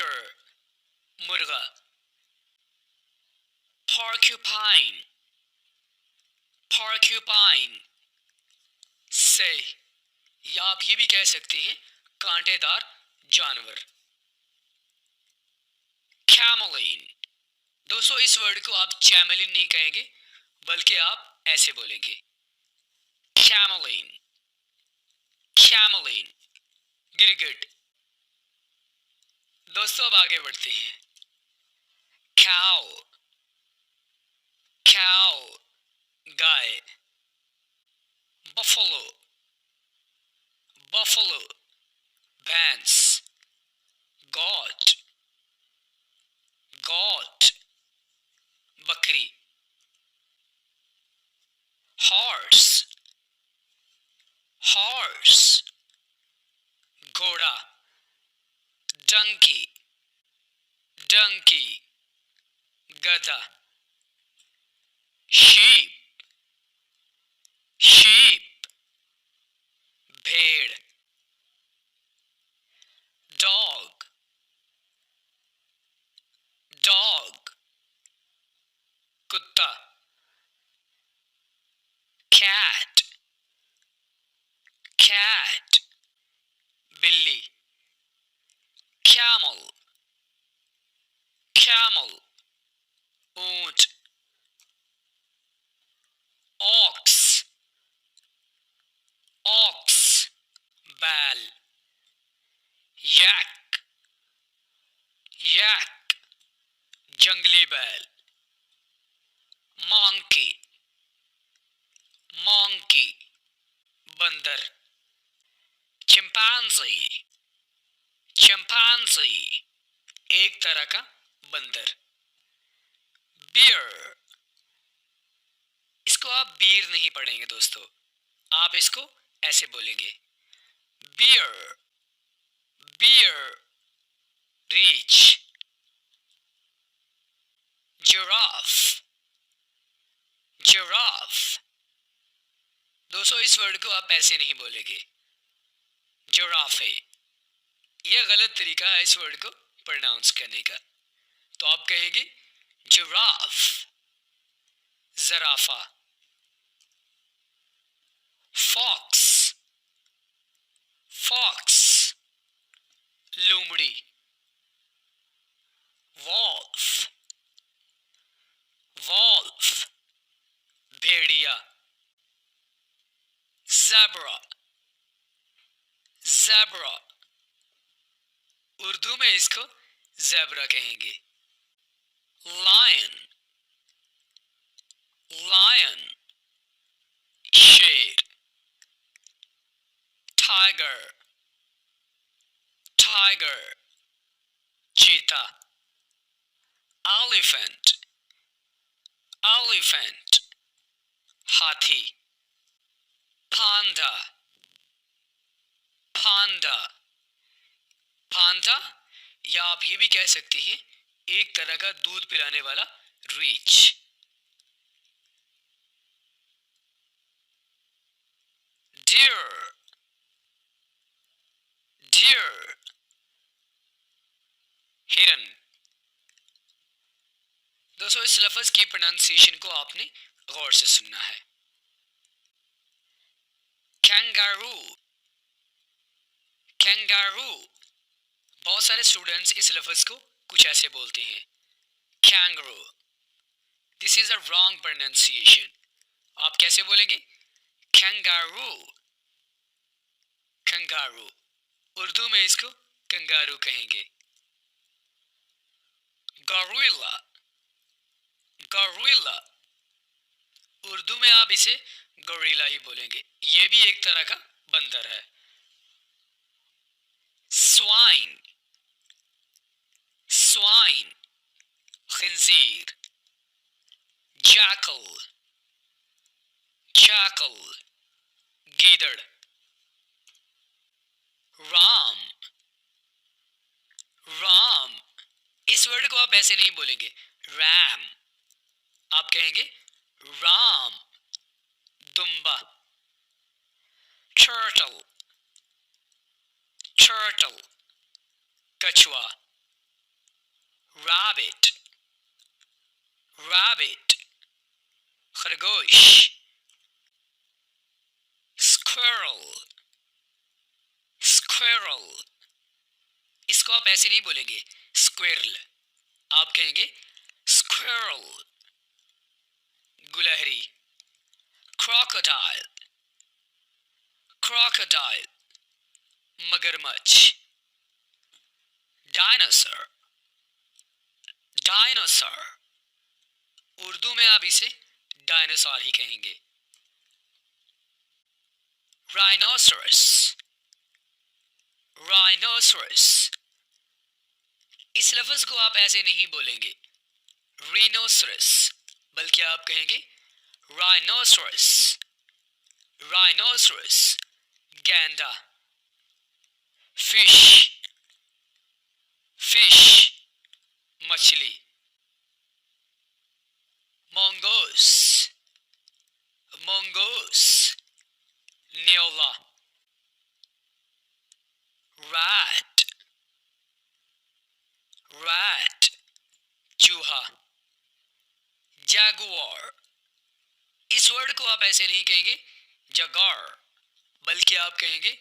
rooster, मुर्गा. Porcupine, porcupine. से या आप ये भी कह सकते हैं कांटेदार जानवर. Cameline. दोस्तों इस वर्ड को आप चैमलिन नहीं कहेंगे बल्कि आप ऐसे बोलेंगे Cameline, Cameline. गिरगिट. दोस्तों अब आगे बढ़ते हैं. Cow, cow. गाय. Buffalo, buffalo. भैंस. Goat, goat. बकरी. Horse, horse. घोड़ा. Donkey, donkey. गधा. Sheep, sheep. भेड़. Dog, dog. कुत्ता. Cat, cat. बिल्ली. Camel, camel. ऊंट. Ox, ox. बैल. Yak, yak. जंगली बैल. Monkey, monkey. बंदर. Chimpanzee, chimpanzee. एक तरह का बंदर. Bear. इसको आप बीर नहीं पढ़ेंगे दोस्तों, आप इसको ऐसे बोलेंगे Bear, bear. Reach. Giraffe, giraffe. दोस्तों इस वर्ड को आप ऐसे नहीं बोलेंगे Giraffe. यह गलत तरीका है इस वर्ड को प्रोनाउंस करने का. तो आप कहेंगे Giraffe, ज़राफ़ा. Fox, fox. लोमड़ी. Wolf, wolf. भेड़िया. Zebra, zebra. उर्दू में इसको ज़ेब्रा कहेंगे. Lion, lion. शेर. Tiger, tiger. चीता. Elephant, elephant. हाथी. Panda, panda. पांडा या आप ये भी कह सकते हैं एक तरह का दूध पिलाने वाला रीछ. Deer, deer. हिरन. दोस्तों इस लफ्ज की प्रोनाउंसिएशन को आपने गौर से सुनना है. Kangaroo, kangaroo. बहुत सारे स्टूडेंट्स इस लफ्ज को कुछ ऐसे बोलते हैं Kangaroo. This is a wrong pronunciation. आप कैसे बोलेंगे Kangaroo, कंगारू. उर्दू में इसको कंगारू कहेंगे. Gorilla, gorilla. उर्दू में आप इसे गोरिल्ला ही बोलेंगे. ये भी एक तरह का बंदर है. Swine, swine. खंजीर. Jackal, jackal. गीदड़. Ram, ram. इस वर्ड को आप ऐसे नहीं बोलेंगे ram, आप कहेंगे राम. दुम्बा. Turtle, turtle. कछुआ. rabbit, rabbit, खरगोश, squirrel, squirrel, इसको आप ऐसे नहीं बोलेंगे squirrel, आप कहेंगे squirrel, गुलहरी, crocodile, crocodile, मगरमच्छ, dinosaur, dinosaur, उर्दू में आप इसे डायनासोर ही कहेंगे। rhinoceros, rhinoceros, इस लफ्ज को आप ऐसे नहीं बोलेंगे rhinoceros, बल्कि आप कहेंगे rhinoceros, rhinoceros, गैंडा, fish, fish, मछली, mongoose, mongoose, न्योला, rat, rat, चूहा, jaguar, इस वर्ड को आप ऐसे नहीं कहेंगे जगार, बल्कि आप कहेंगे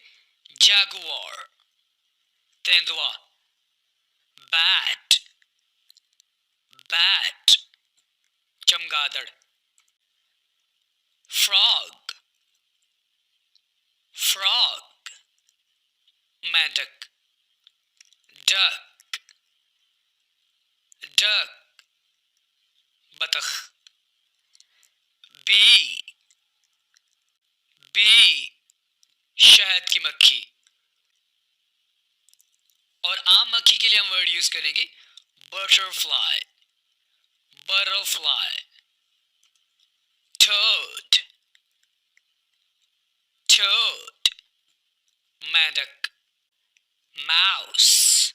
jaguar, तेंदुआ, bat, bat, चमगादड़, frog, frog, मेंढक, duck, duck, बतख, bee, bee, शहद की मक्खी, और आम मक्खी के लिए हम वर्ड यूज करेंगे butterfly, butterfly, toad, toad, मेंढक, mouse,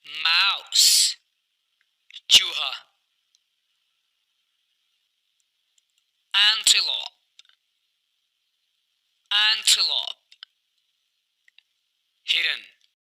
mouse, चूहा, antelope, antelope, हिरन,